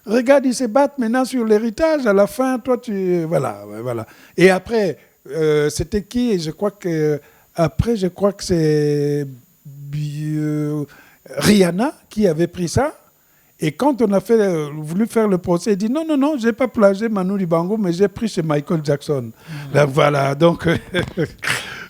Regarde, ils se battent maintenant sur l'héritage. À la fin, toi, tu... Voilà, voilà. Et après, c'était qui? Et je crois que... Après, je crois que c'est Rihanna qui avait pris ça. Et quand on a voulu faire le procès, il dit non, non, non, je n'ai pas plagié Manu Dibango, mais j'ai pris chez Michael Jackson. Là, voilà, donc...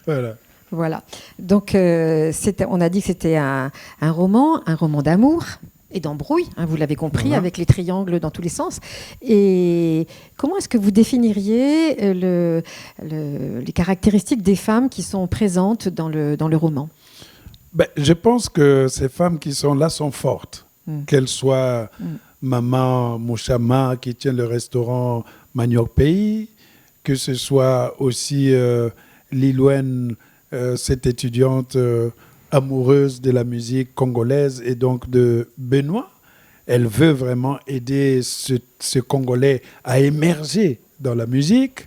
voilà.
Voilà. Donc, on a dit que c'était un roman d'amour et d'embrouille, hein, vous l'avez compris, avec les triangles dans tous les sens. Et comment est-ce que vous définiriez les caractéristiques des femmes qui sont présentes dans le roman?
Je pense que ces femmes qui sont là sont fortes. Qu'elles soient Maman Mouchama qui tient le restaurant Manioc Pays, que ce soit aussi Lilwen, cette étudiante amoureuse de la musique congolaise et donc de Benoît. Elle veut vraiment aider ce Congolais à émerger dans la musique,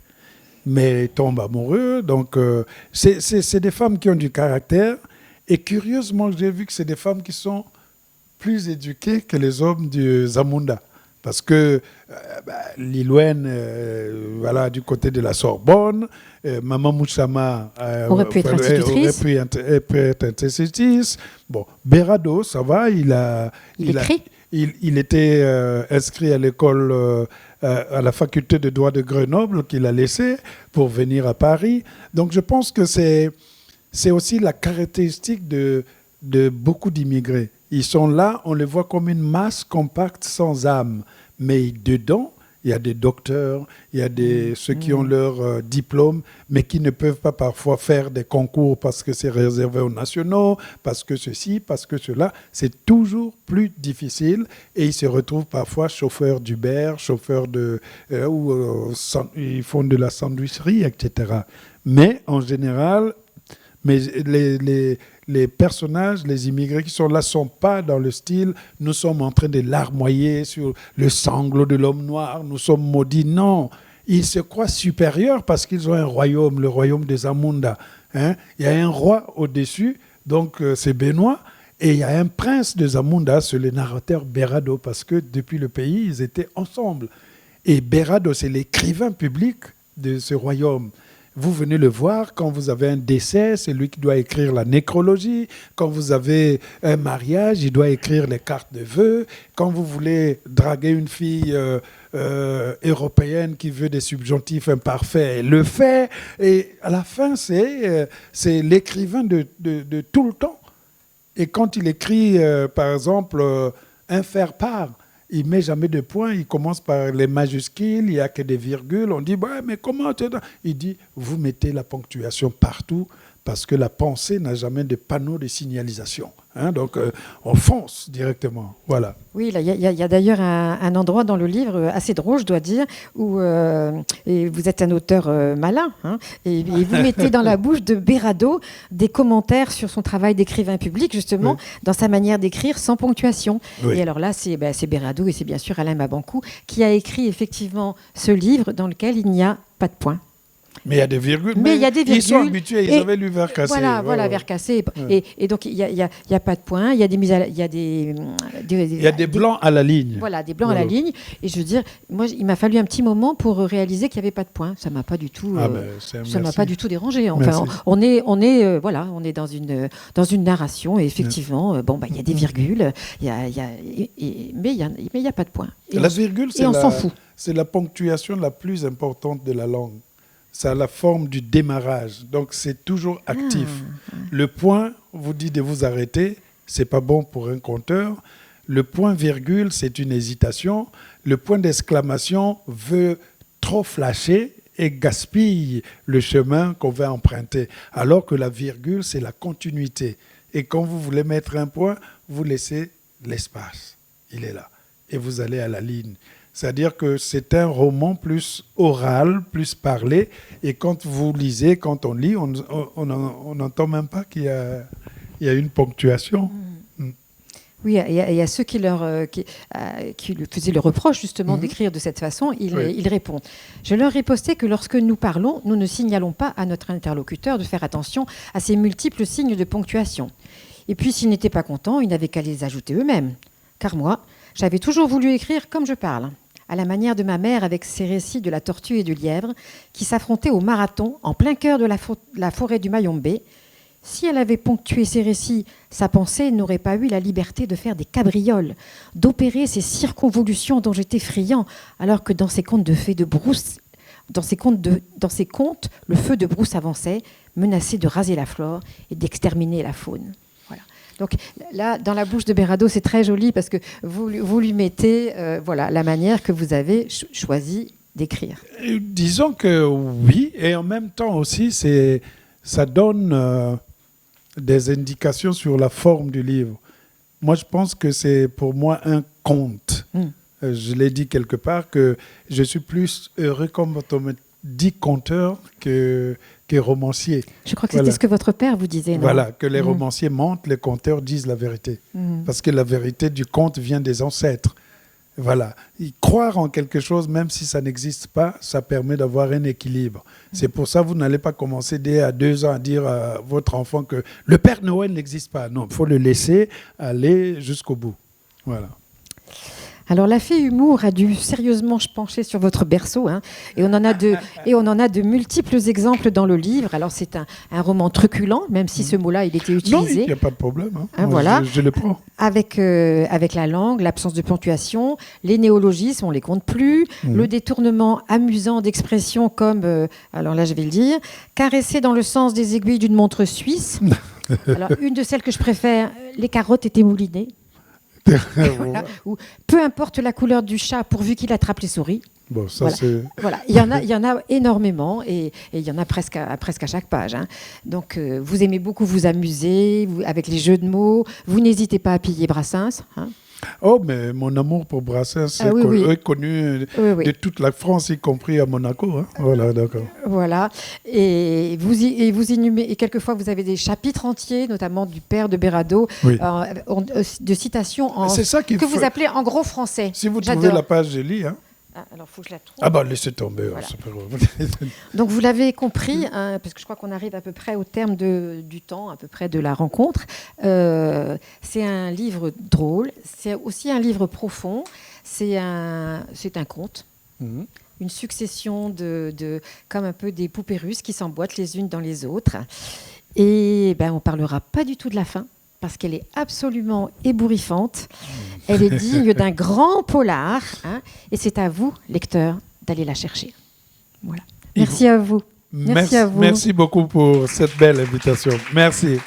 mais tombe amoureux. Donc, c'est des femmes qui ont du caractère. Et curieusement, j'ai vu que c'est des femmes qui sont plus éduquées que les hommes du Zamunda. Parce que Lilwen, voilà, du côté de la Sorbonne, Maman Mouchama
aurait pu être institutrice.
Aurait pu être institutrice. Bon, Berado, ça va, il
écrit.
Il était inscrit à l'école, à la faculté de droit de Grenoble, qu'il a laissé pour venir à Paris. Donc je pense que c'est aussi la caractéristique de beaucoup d'immigrés. Ils sont là, on les voit comme une masse compacte sans âme. Mais dedans, il y a des docteurs, il y a ceux qui ont leur diplôme, mais qui ne peuvent pas parfois faire des concours parce que c'est réservé aux nationaux, parce que ceci, parce que cela. C'est toujours plus difficile et ils se retrouvent parfois chauffeurs d'Uber, chauffeurs ils font de la sandwicherie, etc. Mais en général, les personnages, les immigrés qui sont là ne sont pas dans le style « nous sommes en train de larmoyer sur le sanglot de l'homme noir, nous sommes maudits ». Non, ils se croient supérieurs parce qu'ils ont un royaume, le royaume des Zamunda. Hein? Il y a un roi au-dessus, donc c'est Benoît, et il y a un prince de Zamunda, c'est le narrateur Berado, parce que depuis le pays, ils étaient ensemble. Et Berado, c'est l'écrivain public de ce royaume. Vous venez le voir quand vous avez un décès, c'est lui qui doit écrire la nécrologie. Quand vous avez un mariage, il doit écrire les cartes de vœux. Quand vous voulez draguer une fille européenne qui veut des subjonctifs imparfaits, elle le fait. Et à la fin, c'est l'écrivain de tout le temps. Et quand il écrit, par exemple, un faire-part, il ne met jamais de points, il commence par les majuscules, il n'y a que des virgules. On dit, bah, mais comment? Il dit, vous mettez la ponctuation partout parce que la pensée n'a jamais de panneau de signalisation. Hein, donc, on fonce directement. Voilà.
Oui, il y a d'ailleurs un endroit dans le livre assez drôle, je dois dire, où et vous êtes un auteur malin, hein, et vous mettez dans la bouche de Berado des commentaires sur son travail d'écrivain public, justement, dans sa manière d'écrire sans ponctuation. Oui. Et alors là, c'est Berado et c'est bien sûr Alain Mabankou qui a écrit effectivement ce livre dans lequel il n'y a pas de points.
Mais il y a des virgules.
Mais il y a des virgules.
Ils sont habitués, ils avaient lu Vercassé.
Voilà, Vercassé. Et donc, il n'y a pas de points, il y a des mises à... Il y a
des blancs à la ligne.
Voilà, des blancs à la ligne. Et je veux dire, moi, il m'a fallu un petit moment pour réaliser qu'il n'y avait pas de points. Ça ne m'a pas du tout... ça m'a pas du tout dérangé. Enfin, on est dans une narration et effectivement, il y a des virgules, mais il n'y a pas de points.
La virgule,
on s'en fout.
C'est la ponctuation la plus importante de la langue. Ça a la forme du démarrage, donc c'est toujours actif. Le point vous dit de vous arrêter, c'est pas bon pour un conteur. Le point virgule, c'est une hésitation. Le point d'exclamation veut trop flasher et gaspille le chemin qu'on va emprunter. Alors que la virgule, c'est la continuité. Et quand vous voulez mettre un point, vous laissez l'espace. Il est là. Et vous allez à la ligne. C'est-à-dire que c'est un roman plus oral, plus parlé. Et quand vous lisez, quand on lit, on n'entend même pas qu'il y a une ponctuation.
Oui, il y a ceux qui lui faisaient le reproche justement d'écrire de cette façon. Il répond. Je leur ai posté que lorsque nous parlons, nous ne signalons pas à notre interlocuteur de faire attention à ces multiples signes de ponctuation. Et puis, s'ils n'étaient pas contents, ils n'avaient qu'à les ajouter eux-mêmes. Car moi, J'avais toujours voulu écrire comme je parle, à la manière de ma mère avec ses récits de la tortue et du lièvre qui s'affrontaient au marathon en plein cœur de la forêt du Mayombe. Si elle avait ponctué ses récits, sa pensée n'aurait pas eu la liberté de faire des cabrioles, d'opérer ces circonvolutions dont j'étais friand, alors que dans ses contes de fées de brousse, dans ses contes, le feu de brousse avançait, menacé de raser la flore et d'exterminer la faune. Voilà. Donc là, dans la bouche de Berardo, c'est très joli parce que vous lui mettez voilà, la manière que vous avez choisi d'écrire.
Disons que oui, et en même temps aussi, ça donne des indications sur la forme du livre. Moi, je pense que c'est pour moi un conte. Je l'ai dit quelque part que je suis plus heureux, comme on me dit, conteur que romancier.
Je crois que c'était ce que votre père vous disait, non?
Voilà, que les romanciers mentent, les conteurs disent la vérité. Parce que la vérité du conte vient des ancêtres. Voilà. Croire en quelque chose, même si ça n'existe pas, ça permet d'avoir un équilibre. C'est pour ça que vous n'allez pas commencer dès à 2 ans à dire à votre enfant que le Père Noël n'existe pas. Non, il faut le laisser aller jusqu'au bout. Voilà.
Alors, la fée humour a dû sérieusement se pencher sur votre berceau, hein, et on en a de multiples exemples dans le livre. Alors, c'est un roman truculent, même si ce mot-là, il était utilisé.
Non, il n'y a pas de problème. Hein.
Voilà.
Je le prends.
Avec la langue, l'absence de ponctuation, les néologismes, on ne les compte plus, le détournement amusant d'expressions comme, alors là, je vais le dire, caresser dans le sens des aiguilles d'une montre suisse. Alors, une de celles que je préfère, les carottes étaient moulinées. Voilà. Ou, peu importe la couleur du chat pourvu qu'il attrape les souris.
Bon, ça
voilà.
c'est...
Voilà. Il y en a énormément et il y en a presque à chaque page. Hein. Donc vous aimez beaucoup vous amuser avec les jeux de mots. Vous n'hésitez pas à piller Brassens. Hein.
Oh, mais mon amour pour Brassens est connu de toute la France, y compris à Monaco. Hein. Voilà, d'accord.
Voilà. Et vous inhumez, et quelquefois, vous avez des chapitres entiers, notamment du père de Berardo, de citations que vous appelez en gros français.
Si vous trouvez la page, je lis. Hein.
Ah, alors, il faut que je la trouve.
Ah bah, laissez tomber.
Voilà.
C'est pas
Donc, vous l'avez compris, hein, parce que je crois qu'on arrive à peu près au terme du temps, à peu près de la rencontre. C'est un livre drôle, c'est aussi un livre profond, c'est un conte. Une succession comme un peu des poupées russes qui s'emboîtent les unes dans les autres. Et on ne parlera pas du tout de la fin, parce qu'elle est absolument ébouriffante. Elle est digne d'un grand polar. Hein, et c'est à vous, lecteurs, d'aller la chercher. Voilà. Merci à vous.
Merci beaucoup pour cette belle invitation. Merci.